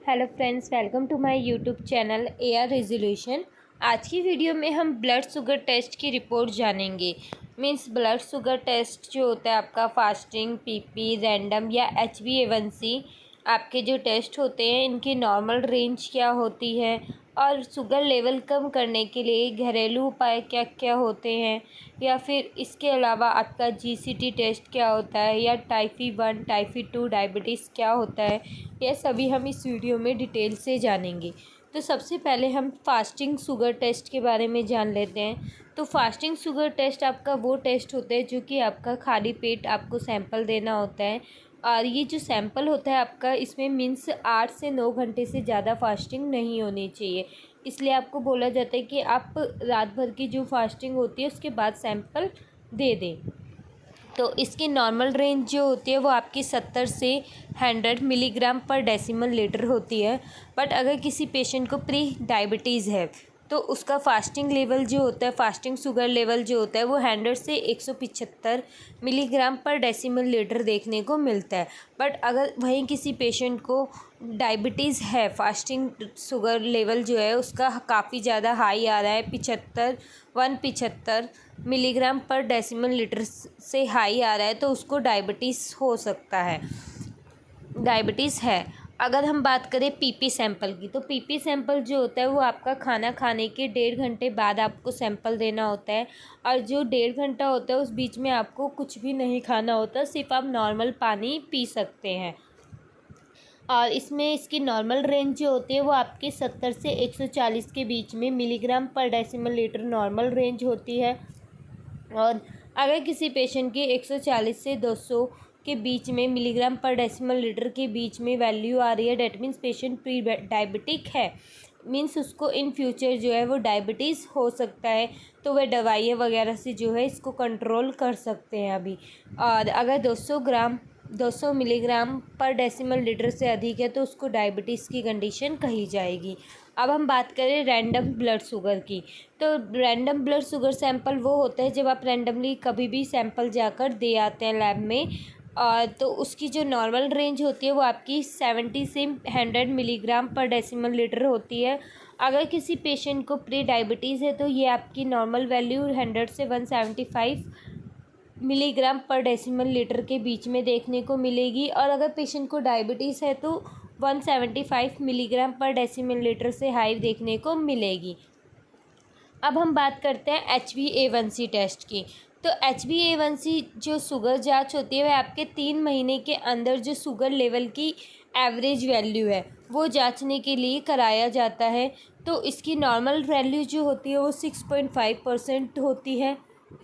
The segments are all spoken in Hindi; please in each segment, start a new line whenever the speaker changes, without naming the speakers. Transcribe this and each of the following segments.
Hello friends, welcome to my YouTube channel AR resolution. आज की वीडियो में हम ब्लड शुगर टेस्ट की रिपोर्ट जानेंगे। मींस ब्लड शुगर टेस्ट जो होता है आपका फास्टिंग, पीपी, रैंडम या HbA1c आपके जो टेस्ट होते हैं इनकी नॉर्मल रेंज क्या होती है और शुगर लेवल कम करने के लिए घरेलू उपाय क्या क्या होते हैं, या फिर इसके अलावा आपका GCT टेस्ट क्या होता है, या टाइप 1 टाइप 2 डायबिटीज़ क्या होता है, यह सभी हम इस वीडियो में डिटेल से जानेंगे। तो सबसे पहले हम फास्टिंग शुगर टेस्ट के बारे में जान लेते हैं। तो फास्टिंग शुगर टेस्ट आपका वो टेस्ट होता है जो कि आपका खाली पेट आपको सैंपल देना होता है, और ये जो सैंपल होता है आपका इसमें मीन्स 8 से 9 घंटे से ज़्यादा फास्टिंग नहीं होनी चाहिए। इसलिए आपको बोला जाता है कि आप रात भर की जो फास्टिंग होती है उसके बाद सैंपल दे दें। तो इसकी नॉर्मल रेंज जो होती है वो आपकी 70 से 100 मिलीग्राम पर डेसिमल लीटर होती है। बट अगर किसी पेशेंट को प्री डायबिटीज़ है तो उसका फास्टिंग लेवल जो होता है, फास्टिंग शुगर लेवल जो होता है वो 100 से 175 मिलीग्राम पर डेसिमल लीटर देखने को मिलता है। बट अगर वहीं किसी पेशेंट को डायबिटीज़ है, फास्टिंग शुगर लेवल जो है उसका काफ़ी ज़्यादा हाई आ रहा है, 175 मिलीग्राम पर डेसिमल लीटर से हाई आ रहा है, तो उसको डायबिटीज़ हो सकता है, डायबिटीज़ है। अगर हम बात करें पीपी सैंपल की, तो पीपी सैंपल जो होता है वो आपका खाना खाने के 1.5 घंटे बाद आपको सैंपल देना होता है, और जो 1.5 घंटा होता है उस बीच में आपको कुछ भी नहीं खाना होता, सिर्फ आप नॉर्मल पानी पी सकते हैं। और इसमें इसकी नॉर्मल रेंज जो होती है वो आपके 70 से 140 के बीच में मिलीग्राम पर डेसिमल लीटर नॉर्मल रेंज होती है। और अगर किसी पेशेंट की 140 से 200 के बीच में मिलीग्राम पर डेसिमल लीटर के बीच में वैल्यू आ रही है, that means patient pre diabetic है, मीन्स उसको इन फ्यूचर जो है वो डायबिटीज़ हो सकता है, तो वह दवाइयाँ वगैरह से जो है इसको कंट्रोल कर सकते हैं अभी। और अगर 200 मिलीग्राम पर डेसिमल लीटर से अधिक है तो उसको डायबिटीज़ की कंडीशन कही जाएगी। अब हम बात करें रैंडम ब्लड शुगर की, तो रैंडम ब्लड शुगर सैंपल वो होता है जब आप रैंडमली कभी भी सैंपल जाकर दे आते हैं लैब में, और तो उसकी जो नॉर्मल रेंज होती है वो आपकी 70 से 100 मिलीग्राम पर डेसिमल लीटर होती है। अगर किसी पेशेंट को प्री डायबिटीज़ है तो ये आपकी नॉर्मल वैल्यू 100 से 175 मिलीग्राम पर डेसिमल लीटर के बीच में देखने को मिलेगी, और अगर पेशेंट को डायबिटीज़ है तो 175 मिलीग्राम पर डेसिमल लीटर से हाई देखने को मिलेगी। अब हम बात करते हैं HbA1c टेस्ट की। तो HbA1c जो शुगर जांच होती है वह आपके 3 महीने के अंदर जो शुगर लेवल की एवरेज वैल्यू है वो जांचने के लिए कराया जाता है। तो इसकी नॉर्मल वैल्यू जो होती है वो 6.5% होती है,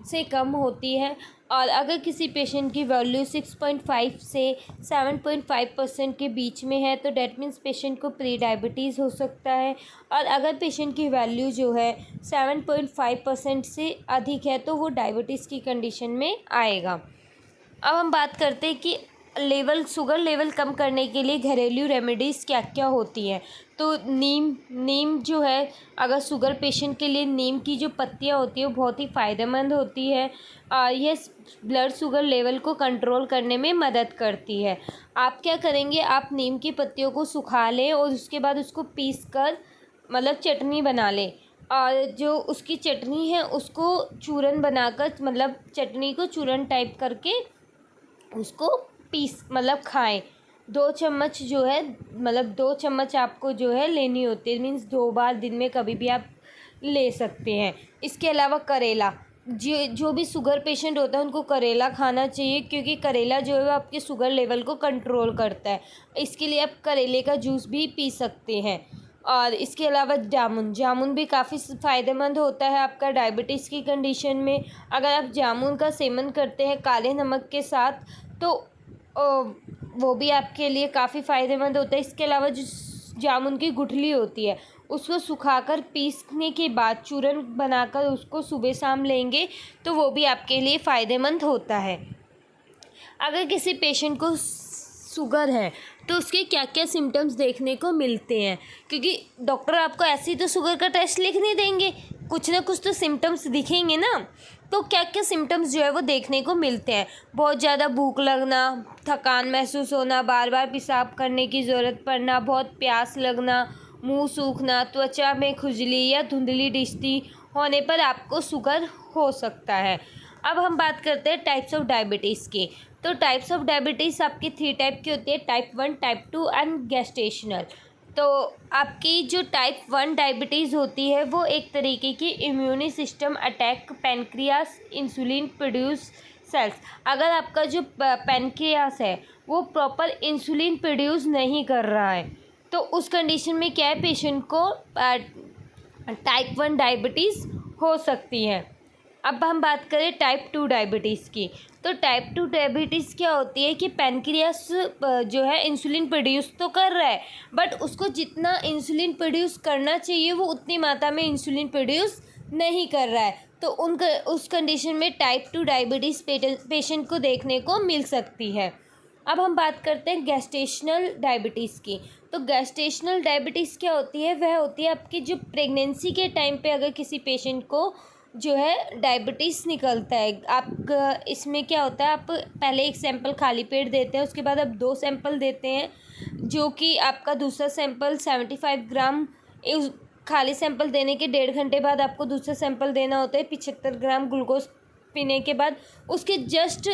से कम होती है। और अगर किसी पेशेंट की वैल्यू 6.5 से 7.5% के बीच में है तो डेट मीन्स पेशेंट को प्री डायबिटीज़ हो सकता है। और अगर पेशेंट की वैल्यू जो है 7.5% से अधिक है तो वो डायबिटीज़ की कंडीशन में आएगा। अब हम बात करते हैं कि शुगर लेवल कम करने के लिए घरेलू रेमेडीज़ क्या क्या होती हैं। तो नीम जो है, अगर शुगर पेशेंट के लिए नीम की जो पत्तियां होती है वो बहुत ही फ़ायदेमंद होती है, और यह ब्लड शुगर लेवल को कंट्रोल करने में मदद करती है। आप क्या करेंगे, आप नीम की पत्तियों को सुखा लें और उसके बाद उसको पीस कर मतलब चटनी बना लें, और जो उसकी चटनी है उसको चूरन बनाकर, मतलब चटनी को चूरन टाइप करके उसको पीस मतलब खाएं। 2 चम्मच जो है, मतलब 2 चम्मच आपको जो है लेनी होती है, मीन्स 2 बार दिन में कभी भी आप ले सकते हैं। इसके अलावा करेला, जो भी शुगर पेशेंट होता है उनको करेला खाना चाहिए, क्योंकि करेला जो है वो आपके शुगर लेवल को कंट्रोल करता है। इसके लिए आप करेले का जूस भी पी सकते हैं। और इसके अलावा जामुन भी काफ़ी फ़ायदेमंद होता है आपका डायबिटीज़ की कंडीशन में। अगर आप जामुन का सेवन करते हैं काले नमक के साथ तो वो भी आपके लिए काफ़ी फ़ायदेमंद होता है। इसके अलावा जो जामुन की गुठली होती है उसको सुखाकर पीसने के बाद चूरन बनाकर उसको सुबह शाम लेंगे तो वो भी आपके लिए फ़ायदेमंद होता है। अगर किसी पेशेंट को शुगर है तो उसके क्या क्या सिम्टम्स देखने को मिलते हैं, क्योंकि डॉक्टर आपको ऐसे ही तो शुगर का टेस्ट लिख नहीं देंगे, कुछ ना कुछ तो सिम्टम्स दिखेंगे ना। तो क्या क्या सिम्टम्स जो है वो देखने को मिलते हैं। बहुत ज़्यादा भूख लगना, थकान महसूस होना, बार बार पेशाब करने की ज़रूरत पड़ना, बहुत प्यास लगना, मुंह सूखना, त्वचा में खुजली या धुंधली दिश्ती होने पर आपको शुगर हो सकता है। अब हम बात करते हैं टाइप्स ऑफ डायबिटीज़ की। तो टाइप्स ऑफ डायबिटीज़ आपकी 3 टाइप की होती है, टाइप 1, टाइप 2 एंड गेस्टेशनल। तो आपकी जो टाइप 1 डायबिटीज़ होती है वो एक तरीके की immune system attack pancreas insulin produce cells. अगर आपका जो पैनक्रियास है वो प्रॉपर इंसुलिन प्रोड्यूस नहीं कर रहा है तो उस कंडीशन में क्या है, पेशेंट को टाइप 1 डायबिटीज़ हो सकती है। अब हम बात करें टाइप 2 डायबिटीज़ की। तो टाइप 2 डायबिटीज़ क्या होती है कि पैनक्रियास जो है इंसुलिन प्रोड्यूस तो कर रहा है, बट उसको जितना इंसुलिन प्रोड्यूस करना चाहिए वो उतनी मात्रा में इंसुलिन प्रोड्यूस नहीं कर रहा है। तो उस कंडीशन में टाइप 2 डायबिटीज़ पेशेंट को देखने को मिल सकती है। अब हम बात करते हैं गैस्टेशनल डायबिटीज़ की। तो गैस्टेशनल डायबिटीज़ क्या होती है, वह होती है आपकी जो प्रेगनेंसी के टाइम पे अगर किसी पेशेंट को जो है डायबिटीज़ निकलता है। आप इसमें क्या होता है, आप पहले एक सैंपल खाली पेट देते हैं, उसके बाद आप 2 सैंपल देते हैं, जो कि आपका दूसरा सैंपल 75 ग्राम, इस खाली सैंपल देने के 1.5 घंटे बाद आपको दूसरा सैंपल देना होता है 75 ग्राम ग्लूकोज पीने के बाद। उसके जस्ट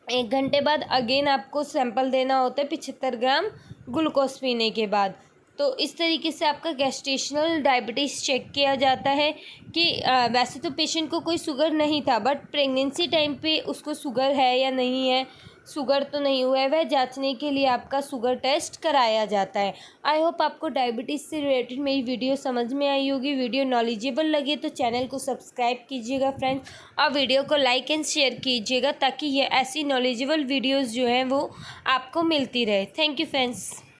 1 घंटे बाद अगेन आपको सैंपल देना होता है 75 ग्राम ग्लूकोज पीने के बाद। तो इस तरीके से आपका गैस्टेशनल डायबिटीज़ चेक किया जाता है कि वैसे तो पेशेंट को कोई शुगर नहीं था, बट प्रेगनेंसी टाइम पे उसको शुगर है या नहीं है, शुगर तो नहीं हुआ है, वह जांचने के लिए आपका शुगर टेस्ट कराया जाता है। आई होप आपको डायबिटीज़ से रिलेटेड मेरी वीडियो समझ में आई होगी। वीडियो नॉलेजेबल लगे तो चैनल को सब्सक्राइब कीजिएगा फ्रेंड्स, और वीडियो को लाइक एंड शेयर कीजिएगा ताकि ये ऐसी नॉलेजेबल वीडियोज़ जो हैं वो आपको मिलती रहे। Thank you friends.